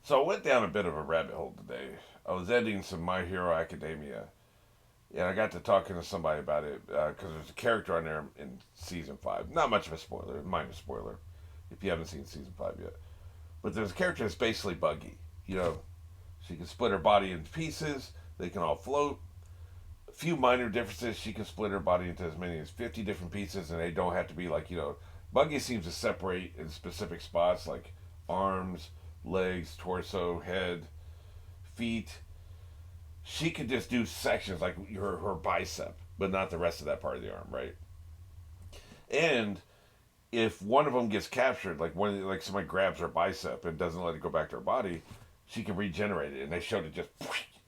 So I went down a bit of a rabbit hole today. I was editing some My Hero Academia, and I got to talking to somebody about it because there's a character on there in season 5. Not much of a spoiler, minor spoiler, if you haven't seen season 5 yet. But there's a character that's basically Buggy. You know, she can split her body into pieces. They can all float. A few minor differences. She can split her body into as many as 50 different pieces, and they don't have to be like, Buggy seems to separate in specific spots like arms, legs, torso, head, feet. She could just do sections like her bicep, but not the rest of that part of the arm, right? And if one of them gets captured, like somebody grabs her bicep and doesn't let it go back to her body, she can regenerate it. And they showed it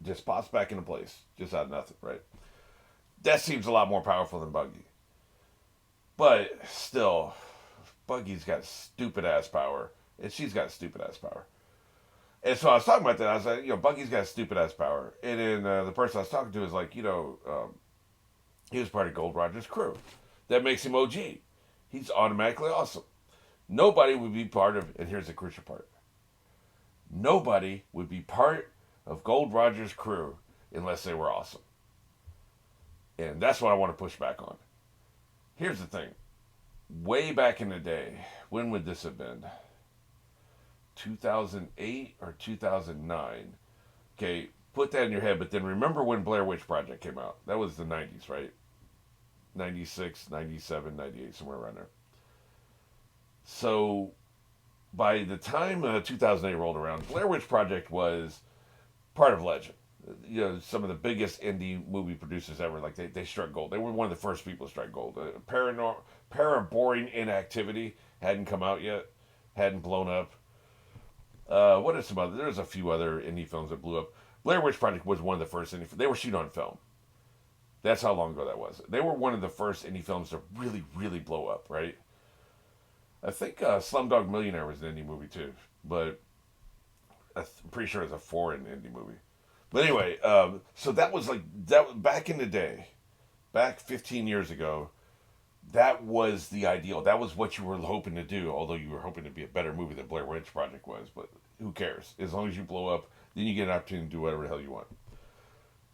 just pops back into place, just out of nothing, right? That seems a lot more powerful than Buggy, but still, Buggy's got stupid ass power, and she's got stupid ass power. And so I was talking about that. I was like, Buggy's got stupid ass power, and then the person I was talking to is like, he was part of Gold Roger's crew. That makes him OG. He's automatically awesome. Nobody would be part of, and here's the crucial part, nobody would be part of Gold Roger's crew unless they were awesome. And that's what I want to push back on. Here's the thing. Way back in the day, when would this have been? 2008 or 2009? Okay, put that in your head, but then remember when Blair Witch Project came out. That was the 90s, right? 96, 97, 98, somewhere around there. So by the time 2008 rolled around, Blair Witch Project was part of legend. Some of the biggest indie movie producers ever, like they struck gold. They were one of the first people to strike gold. Paraboring Inactivity hadn't come out yet, hadn't blown up. What are some other? There's a few other indie films that blew up. Blair Witch Project was one of the first indie. They were shooting on film. That's how long ago that was. They were one of the first indie films to really, really blow up. Right? I think Slumdog Millionaire was an indie movie too, but I'm pretty sure it's a foreign indie movie. But anyway, so that was like that back in the day, back 15 years ago. That was the ideal. That was what you were hoping to do. Although you were hoping to be a better movie than Blair Witch Project was, but who cares? As long as you blow up, then you get an opportunity to do whatever the hell you want.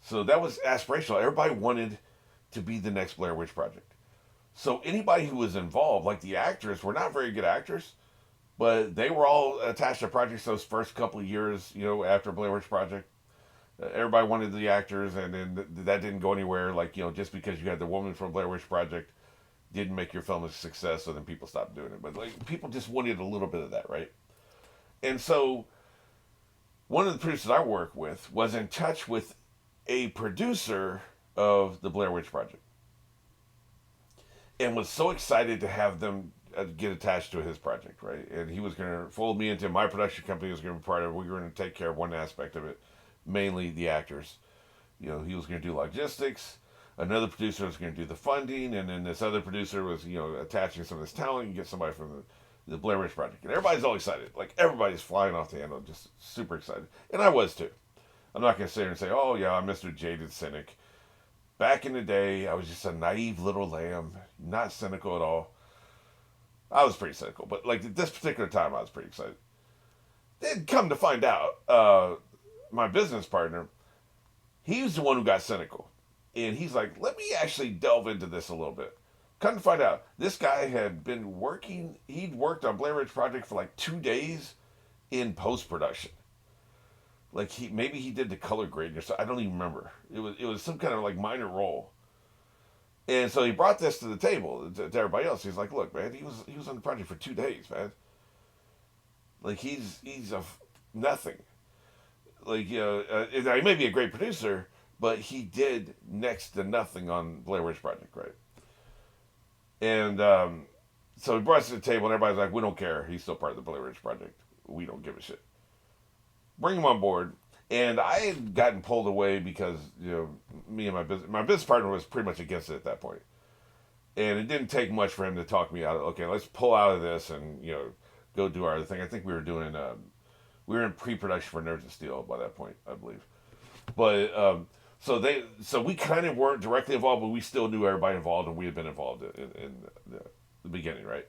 So that was aspirational. Everybody wanted to be the next Blair Witch Project. So anybody who was involved, like the actors, were not very good actors, but they were all attached to projects those first couple of years, after Blair Witch Project. Everybody wanted the actors, and then that didn't go anywhere. Like, just because you had the woman from Blair Witch Project didn't make your film a success, so then people stopped doing it. But like people just wanted a little bit of that, right? And so one of the producers I work with was in touch with a producer of the Blair Witch Project, and was so excited to have them get attached to his project, right? And he was going to fold me into my production company. Was going to be part of it. We were going to take care of one aspect of it, mainly the actors. He was going to do logistics. Another producer was going to do the funding, and then this other producer was, attaching some of this talent and get somebody from the Blair Witch Project. And everybody's all excited. Like, everybody's flying off the handle, just super excited. And I was too. I'm not going to sit here and say, oh, yeah, I'm Mr. Jaded Cynic. Back in the day, I was just a naive little lamb, not cynical at all. I was pretty cynical, but like at this particular time, I was pretty excited. Then come to find out, my business partner, he was the one who got cynical. And he's like, let me actually delve into this a little bit. Come to find out, this guy had been working, he'd worked on Blair Witch Project for like 2 days in post production. Like maybe he did the color grading or something. I don't even remember. It was some kind of like minor role. And so he brought this to the table to everybody else. He's like, look, man, he was on the project for 2 days, man. Like he's a nothing. Like he may be a great producer, but he did next to nothing on Blair Witch Project, right? And so he brought us to the table, and everybody's like, we don't care. He's still part of the Blair Witch Project. We don't give a shit. Bring him on board. And I had gotten pulled away because, me and my business partner was pretty much against it at that point. And it didn't take much for him to talk me out of, okay, let's pull out of this and, go do our other thing. I think we were in pre-production for Nerds of Steel by that point, I believe. But, so we kind of weren't directly involved, but we still knew everybody involved, and we had been involved in the beginning, right?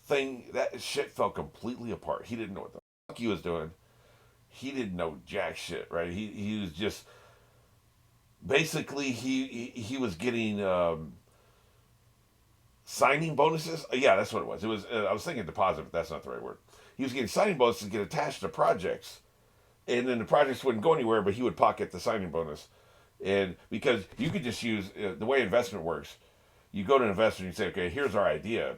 That shit fell completely apart. He didn't know what the fuck he was doing. he didn't know jack shit, right? He was just basically he was getting signing bonuses. Yeah, that's what it was. It was I was thinking deposit, but that's not the right word. He was getting signing bonuses to get attached to projects, and then the projects wouldn't go anywhere, but he would pocket the signing bonus. And because you could just use the way investment works, you go to an investor and you say, okay, here's our idea,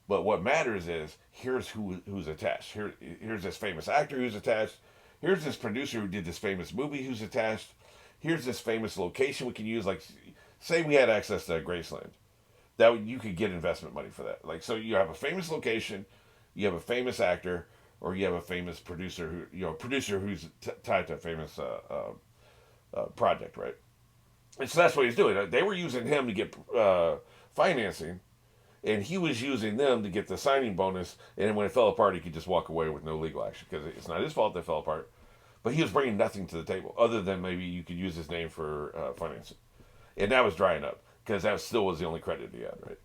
but what matters is here's who's attached. Here's this famous actor who's attached. Here's this producer who did this famous movie who's attached. Here's this famous location we can use. Like, say we had access to Graceland, that you could get investment money for that. Like, so you have a famous location, you have a famous actor, or you have a famous producer producer who's tied to a famous project, right? And so that's what he's doing. They were using him to get financing, and he was using them to get the signing bonus. And when it fell apart, he could just walk away with no legal action because it's not his fault they fell apart. But he was bringing nothing to the table other than maybe you could use his name for financing, and that was drying up because that still was the only credit he had, right?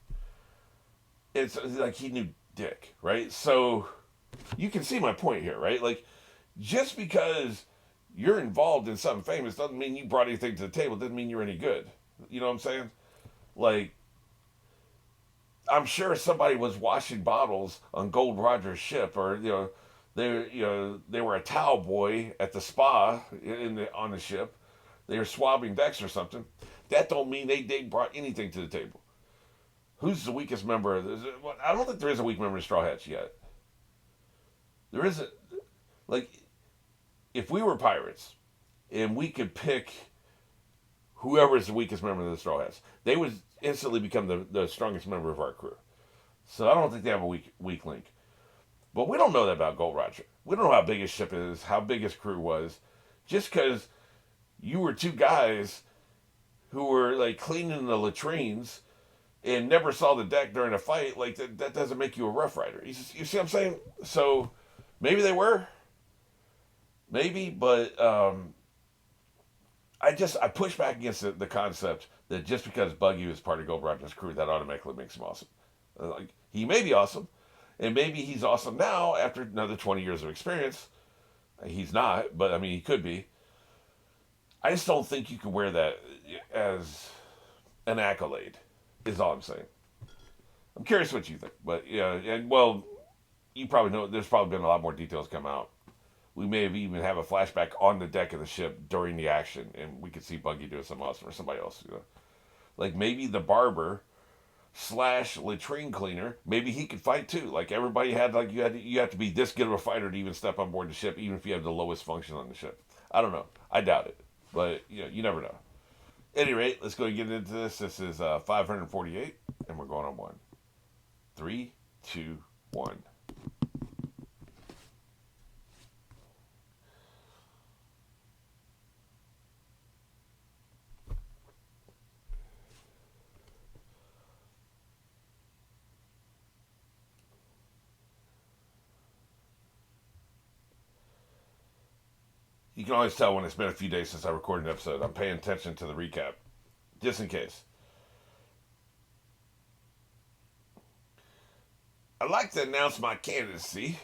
It's like he knew dick, right? So you can see my point here, right? Like, just because you're involved in something famous doesn't mean you brought anything to the table. Doesn't mean you're any good. You know what I'm saying? Like, I'm sure somebody was washing bottles on Gold Roger's ship, or they were a towel boy at the spa on the ship. They were swabbing decks or something. That don't mean they brought anything to the table. Who's the weakest member? I don't think there is a weak member of Straw Hats yet. There isn't. Like, if we were pirates and we could pick whoever is the weakest member of the Straw Hats, they would instantly become the strongest member of our crew. So I don't think they have a weak link. But we don't know that about Gold Roger. We don't know how big his ship is, how big his crew was. Just because you were two guys who were like cleaning the latrines and never saw the deck during a fight, like that doesn't make you a Rough Rider. You see what I'm saying? So maybe they were, maybe, but I push back against the concept that just because Buggy was part of Gold Roger's crew, that automatically makes him awesome. Like, he may be awesome, and maybe he's awesome now after another 20 years of experience. He's not, but I mean, he could be. I just don't think you can wear that as an accolade, is all I'm saying. I'm curious what you think, but yeah, and well, you probably know there's probably been a lot more details come out. We may have even have a flashback on the deck of the ship during the action, and we could see Buggy doing something else or somebody else. Like maybe the barber / latrine cleaner. Maybe he could fight too. Like everybody had, like you have to be this good of a fighter to even step on board the ship, even if you have the lowest function on the ship. I don't know. I doubt it, but you never know. At any rate, let's go and get into this. This is 548, and we're going on one. 3, 2, 1. You can always tell when it's been a few days since I recorded an episode. I'm paying attention to the recap, just in case. I'd like to announce my candidacy.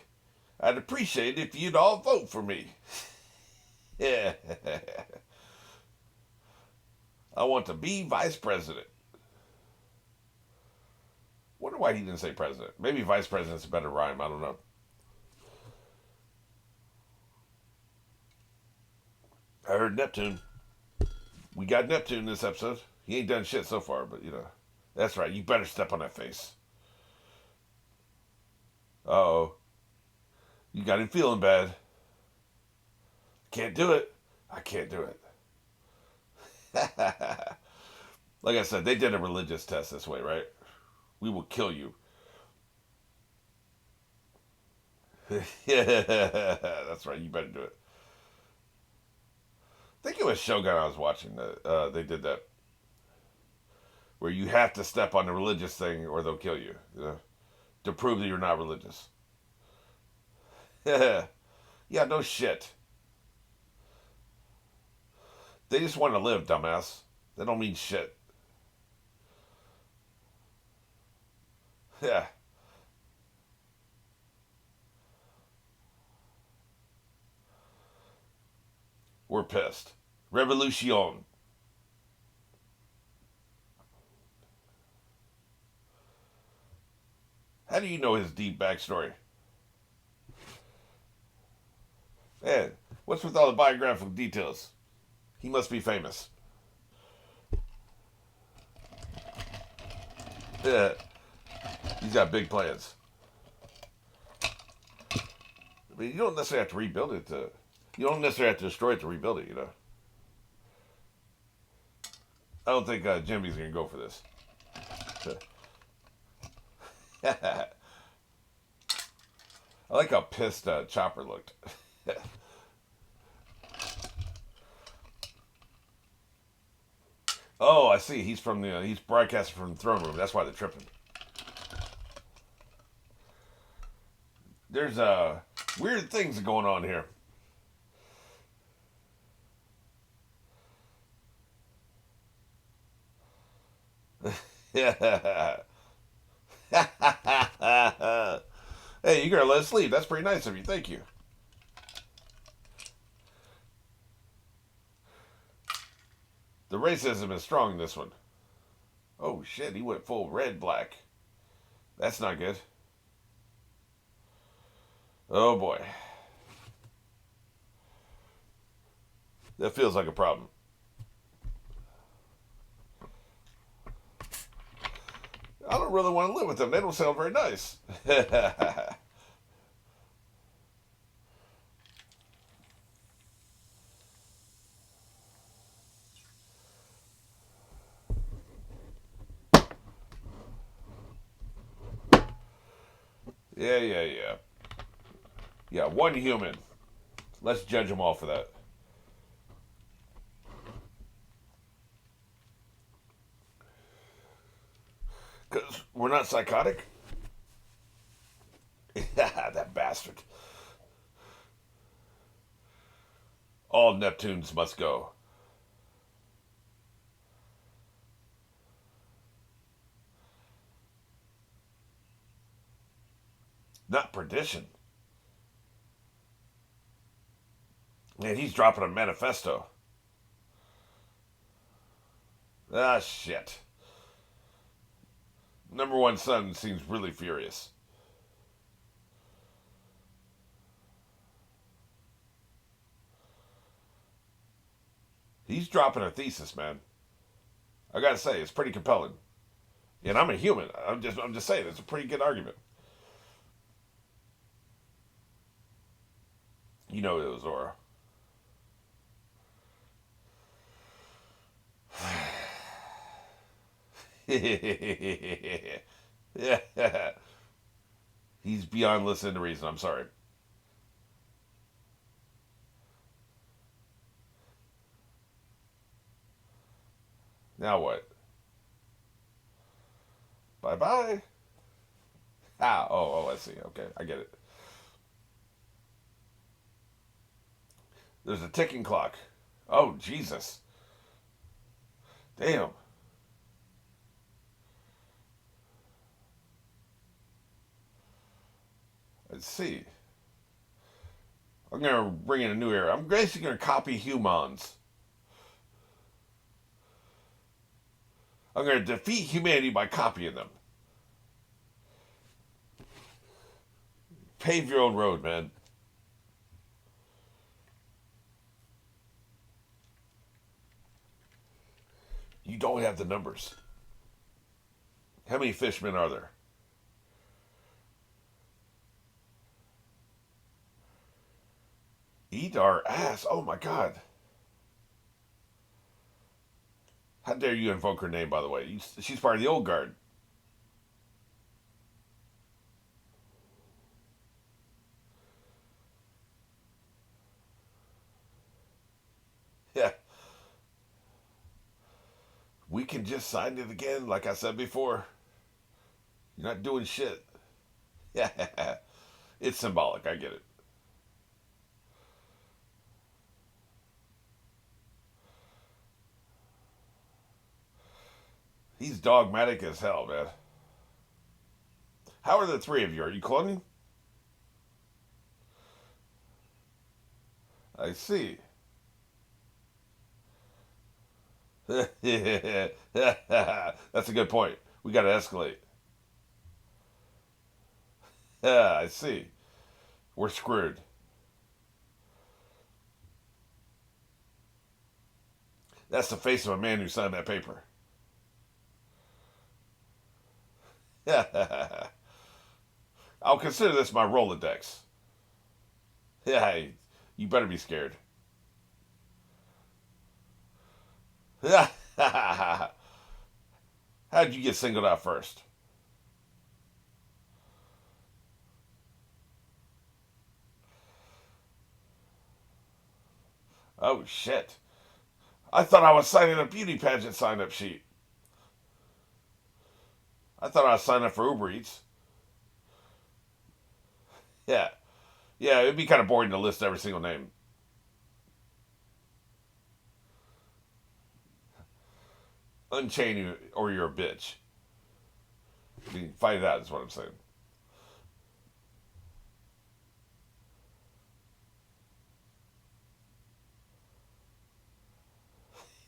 I'd appreciate it if you'd all vote for me. Yeah. I want to be vice president. Wonder why he didn't say president. Maybe vice president's a better rhyme. I don't know. I heard Neptune. We got Neptune this episode. He ain't done shit so far, but that's right. You better step on that face. Uh-oh. You got him feeling bad. Can't do it. I can't do it. Like I said, they did a religious test this way, right? We will kill you. Yeah, that's right. You better do it. I think it was Shogun I was watching that they did that, where you have to step on the religious thing or they'll kill you, to prove that you're not religious. Yeah, no shit. They just want to live, dumbass. That don't mean shit. Yeah. We're pissed. Revolution. How do you know his deep backstory? Man, what's with all the biographical details? He must be famous. Yeah, he's got big plans. I mean, you don't necessarily have to rebuild it to. You don't necessarily have to destroy it to rebuild it. I don't think Jimmy's gonna go for this. I like how pissed Chopper looked. Oh, I see. He's broadcasting from the throne room. That's why they're tripping. There's weird things going on here. Yeah. Hey, you gotta let us sleep. That's pretty nice of you. Thank you. The racism is strong in this one. Oh shit, he went full red black. That's not good. Oh boy. That feels like a problem. I don't really want to live with them. They don't sound very nice. Yeah. Yeah, one human. Let's judge them all for that. Because we're not psychotic? That bastard. All Neptunes must go. Not perdition. Man, he's dropping a manifesto. Ah, shit. Number one son seems really furious. He's dropping a thesis, man. I gotta say, it's pretty compelling. And I'm a human. I'm just saying, it's a pretty good argument. You know it was Zora. Yeah. He's beyond listening to reason. I'm sorry. Now what? Bye bye. I see. Okay, I get it. There's a ticking clock. Oh, Jesus. Damn. Let's see. I'm going to bring in a new era. I'm basically going to copy humans. I'm going to defeat humanity by copying them. Pave your own road, man. You don't have the numbers. How many fishmen are there? Eat our ass. Oh my god. How dare you invoke her name, by the way? She's part of the old guard. Yeah. We can just sign it again, like I said before. You're not doing shit. Yeah. It's symbolic. I get it. He's dogmatic as hell, man. How are the three of you? Are you cloning? I see. That's a good point. We got to escalate. Yeah, I see. We're screwed. That's the face of a man who signed that paper. I'll consider this my Rolodex. Yeah, you better be scared. How'd you get singled out first? Oh, shit. I thought I was signing a beauty pageant sign up sheet. I thought I was signing up for Uber Eats. Yeah. Yeah, it'd be kind of boring to list every single name. Unchain you or you're a bitch. I mean, fight it out is what I'm saying.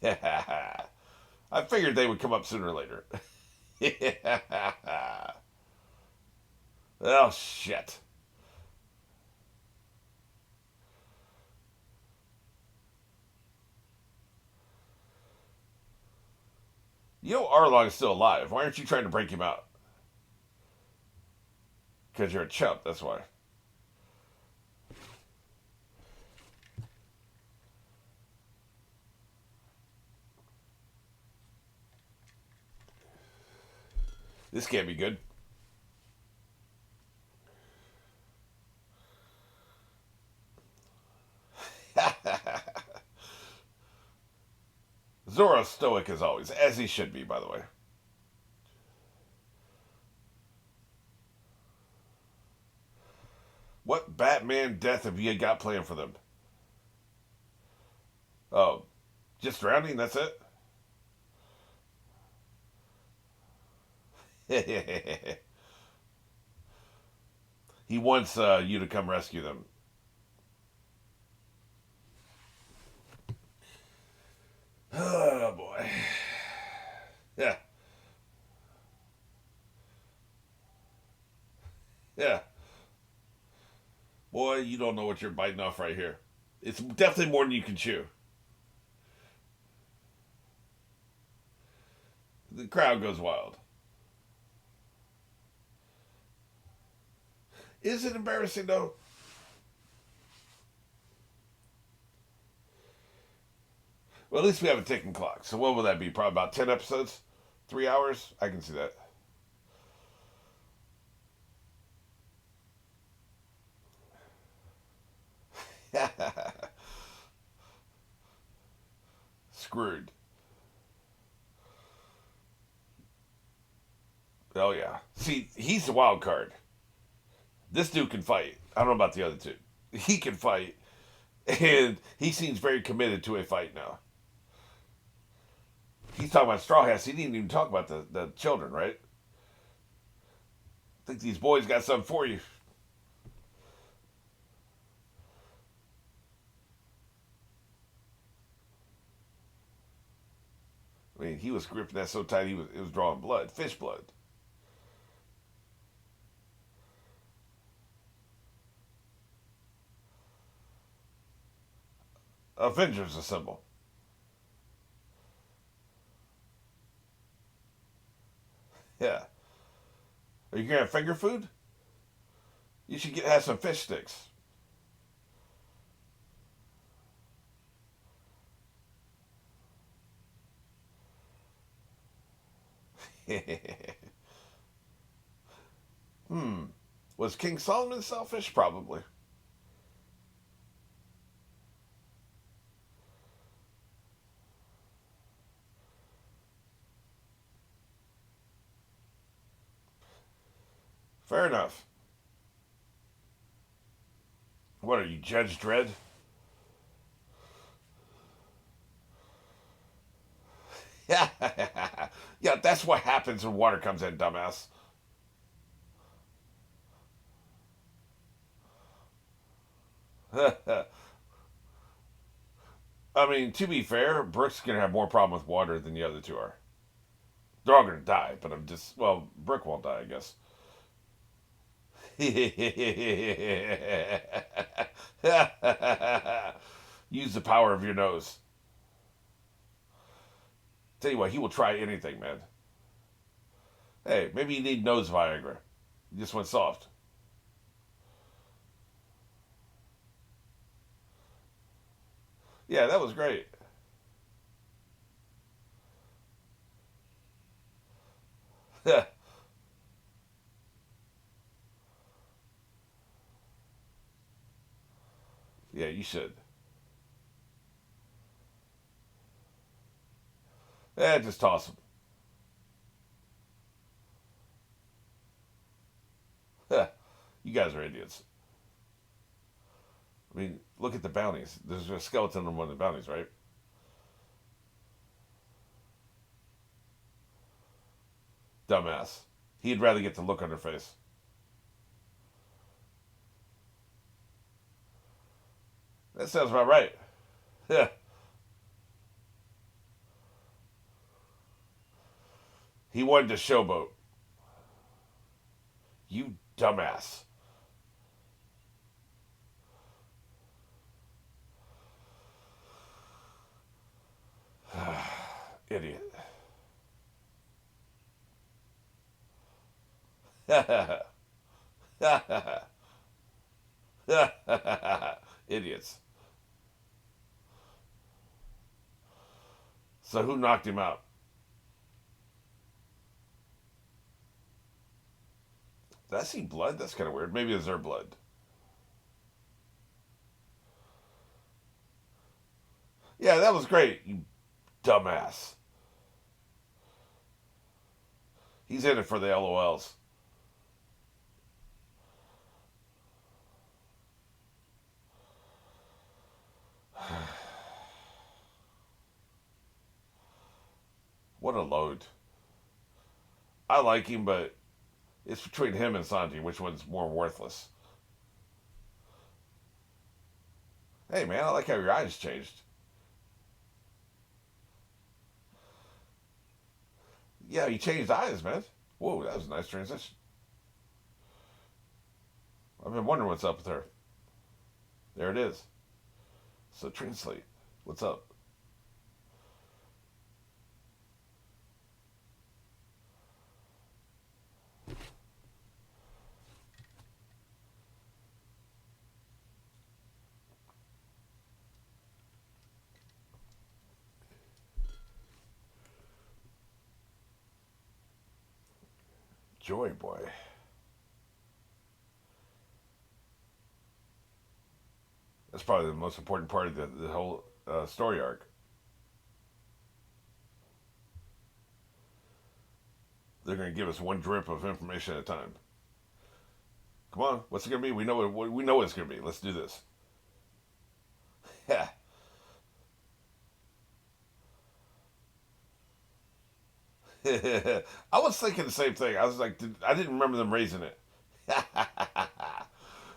Yeah. I figured they would come up sooner or later. Yeah. Oh, shit. You know Arlong is still alive. Why aren't you trying to break him out? Because you're a chump, that's why. This can't be good. Zoro's stoic as always, as he should be, by the way. What Batman death have you got planned for them? Oh, just drowning, that's it? He wants you to come rescue them. Oh, boy. Yeah, yeah. Boy, you don't know what you're biting off right here. It's definitely more than you can chew. The crowd goes wild. Is it embarrassing though? Well, at least we have a ticking clock. So what will that be? Probably about 10 episodes? 3 hours? I can see that. Screwed. Oh, yeah. See, he's the wild card. This dude can fight. I don't know about the other two. He can fight. And he seems very committed to a fight now. He's talking about Straw Hats. He didn't even talk about the children, right? I think these boys got something for you. I mean, he was gripping that so tight it was drawing blood, fish blood. Avengers assemble. Yeah. Are you gonna have finger food? You should have some fish sticks. Hmm. Was King Solomon selfish? Probably. Fair enough. What are you, Judge Dredd? Yeah. Yeah, that's what happens when water comes in, dumbass. I mean, to be fair, Brooke's gonna have more problem with water than the other two are. They're all gonna die, but I'm just well, Brooke won't die, I guess. Use the power of your nose. Tell you what, he will try anything, man. Hey, maybe you need nose Viagra. You just went soft. Yeah, that was great. Yeah, you should. Yeah, just toss them. You guys are idiots. I mean, look at the bounties. There's a skeleton on one of the bounties, right? Dumbass. He'd rather get the look on her face. That sounds about right. Yeah. He wanted to showboat. You dumbass. Idiot. Idiots. So who knocked him out? Did I see blood? That's kind of weird. Maybe it's their blood. Yeah, that was great. You dumbass. He's in it for the LOLs. What a load. I like him, but it's between him and Sanji. Which one's more worthless? Hey, man, I like how your eyes changed. Yeah, you changed eyes, man. Whoa, that was a nice transition. I've been wondering what's up with her. There it is. So translate. What's up? Joy Boy. That's probably the most important part of the whole story arc. They're going to give us one drip of information at a time. Come on, what's it going to be? We know what it's going to be. Let's do this. Yeah. I was thinking the same thing. I was like, I didn't remember them raising it,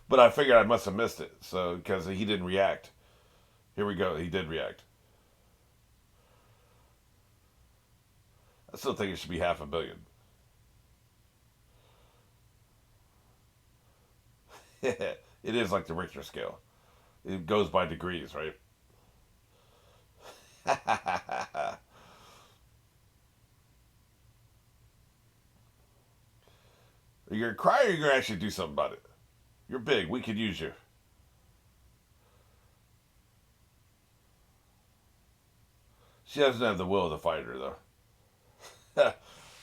but I figured I must have missed it. So because he didn't react. Here we go. He did react. I still think it should be 500 million. It is like the Richter scale. It goes by degrees, right? Are you gonna cry or are you gonna actually do something about it? You're big. We could use you. She doesn't have the will of the fighter, though.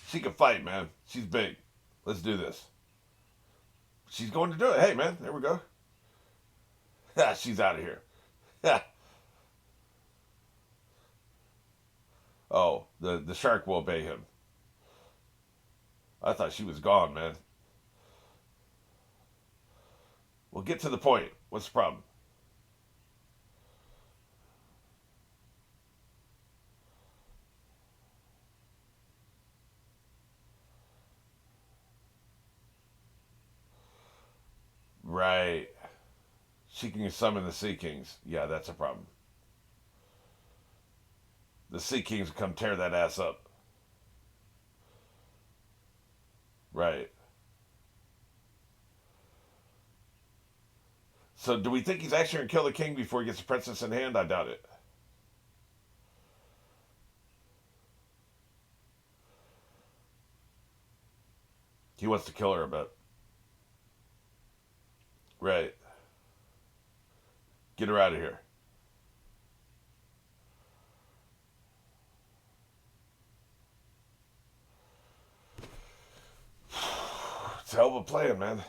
She can fight, man. She's big. Let's do this. She's going to do it. Hey, man. There we go. She's out of here. Oh, the shark will obey him. I thought she was gone, man. Well, get to the point. What's the problem? Right. She can summon the Sea Kings. Yeah, that's a problem. The Sea Kings come tear that ass up. Right. So do we think he's actually going to kill the king before he gets the princess in hand? I doubt it. He wants to kill her a bit. Right. Get her out of here. It's a hell of a plan, man.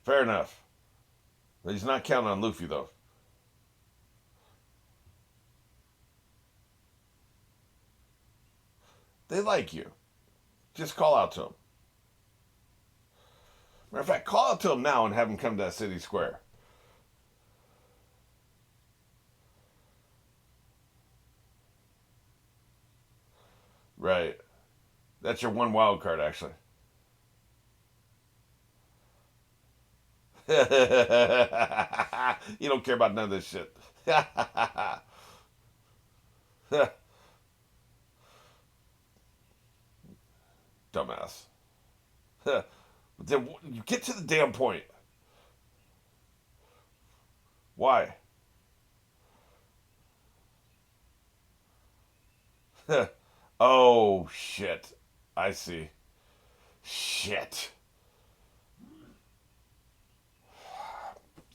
Fair enough. He's not counting on Luffy, though. They like you. Just call out to him. Matter of fact, call out to him now and have him come to that city square. Right. That's your one wild card, actually. You don't care about none of this shit. Dumbass. Then you get to the damn point. Why? Oh shit. I see. Shit.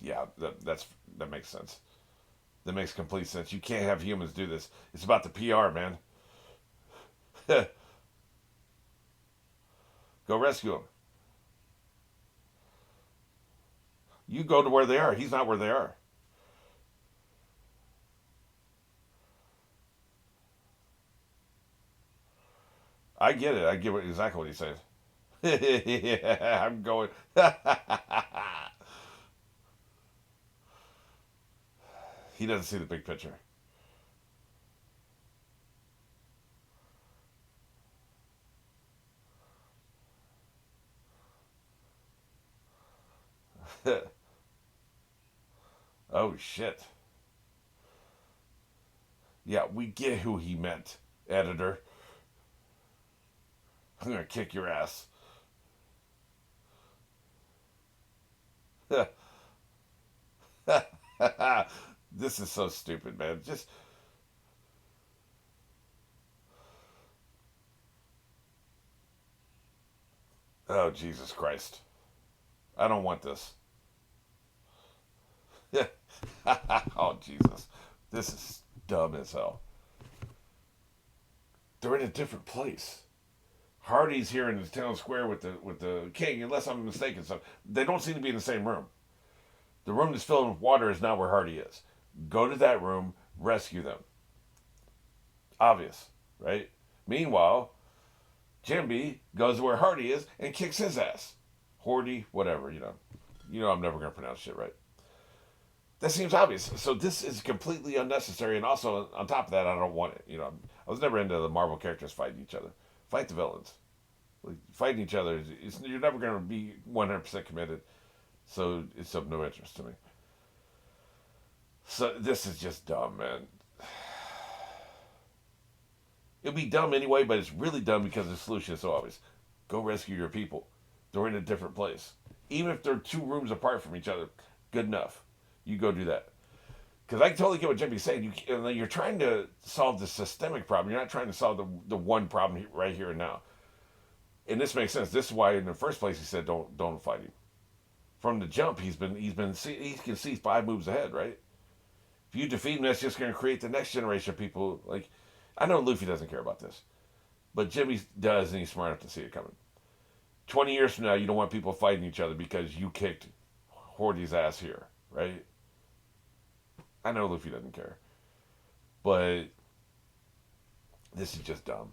Yeah, that makes sense. That makes complete sense. You can't have humans do this. It's about the PR, man. Go rescue him. You go to where they are. He's not where they are. I get it. I get exactly what he's saying. Yeah, I'm going. He doesn't see the big picture. Oh shit. Yeah, we get who he meant, editor. I'm gonna kick your ass. This is so stupid, man. Just oh Jesus Christ. I don't want this. Oh Jesus. This is dumb as hell. They're in a different place. Hardy's here in the town square with the king, unless I'm mistaken. So they don't seem to be in the same room. The room that's filled with water is not where Hardy is. Go to that room, rescue them. Obvious, right? Meanwhile, Jimby goes where Hardy is and kicks his ass. Hardy, whatever, you know. You know I'm never gonna pronounce shit right. That seems obvious. So this is completely unnecessary, and also on top of that, I don't want it. You know, I was never into the Marvel characters fighting each other. Fight the villains. Like fighting each other, you're never going to be 100% committed. So it's of no interest to me. So this is just dumb, man. It'd be dumb anyway, but it's really dumb because the solution is so obvious. Go rescue your people. They're in a different place. Even if they're two rooms apart from each other, good enough. You go do that. Because I totally get what Jimmy's saying. You're trying to solve the systemic problem. You're not trying to solve the one problem right here and now. And this makes sense. This is why, in the first place, he said don't fight him. From the jump, he can see 5 moves ahead, right? If you defeat him, that's just going to create the next generation of people. Like, I know Luffy doesn't care about this, but Jimmy does, and he's smart enough to see it coming. 20 years from now, you don't want people fighting each other because you kicked Hordy's ass here, right? I know Luffy doesn't care, but this is just dumb.